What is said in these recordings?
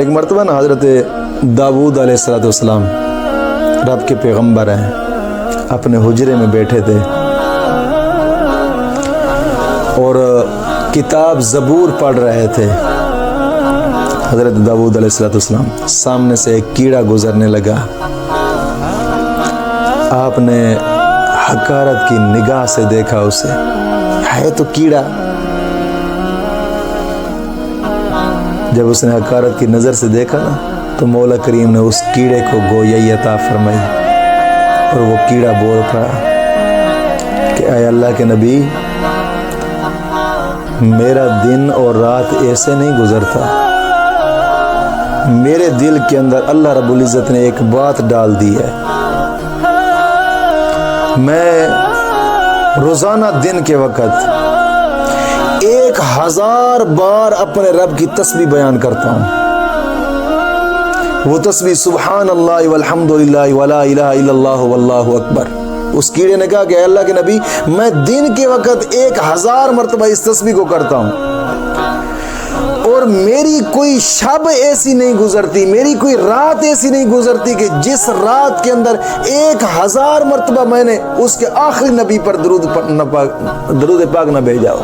ایک مرتبہ نا حضرت داؤد علیہ السلام رب کے پیغمبر ہیں، اپنے حجرے میں بیٹھے تھے اور کتاب زبور پڑھ رہے تھے۔ حضرت داؤد علیہ السلام سامنے سے ایک کیڑا گزرنے لگا۔ آپ نے حقارت کی نگاہ سے دیکھا اسے، ہے تو کیڑا۔ جب اس نے حقارت کی نظر سے دیکھا نا تو مولا کریم نے اس کیڑے کو گویائی عطا فرمائی اور وہ کیڑا بول پڑا کہ اے اللہ کے نبی، میرا دن اور رات ایسے نہیں گزرتا، میرے دل کے اندر اللہ رب العزت نے ایک بات ڈال دی ہے، میں روزانہ دن کے وقت 1000 بار اپنے رب کی تسبیح بیان کرتا ہوں۔ وہ تسبیح سبحان اللہ والحمد للہ ولا الہ الا اللہ واللہ اکبر۔ اس کیڑے نے کہا کہ اے اللہ کے نبی، میں دن کے وقت 1000 مرتبہ اس تسبیح کو کرتا ہوں اور میری کوئی شب ایسی نہیں گزرتی، میری کوئی رات ایسی نہیں گزرتی کہ جس رات کے اندر 1000 مرتبہ میں نے اس کے آخری نبی پر درود پاک نہ بھیجا ہو۔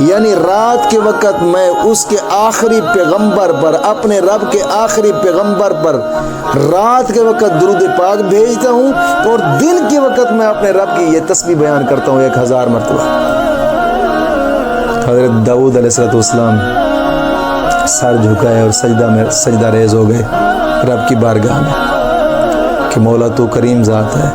یعنی رات کے وقت میں اس کے آخری پیغمبر پر، اپنے رب کے آخری پیغمبر پر رات کے وقت درود پاک بھیجتا ہوں اور دن کے وقت میں اپنے رب کی یہ تسبیح بیان کرتا ہوں 1000 مرتبہ۔ حضرت داؤد علیہ السلام سر جھکائے اور سجدہ ریز ہو گئے رب کی بارگاہ میں کہ مولا تو کریم ذات ہے۔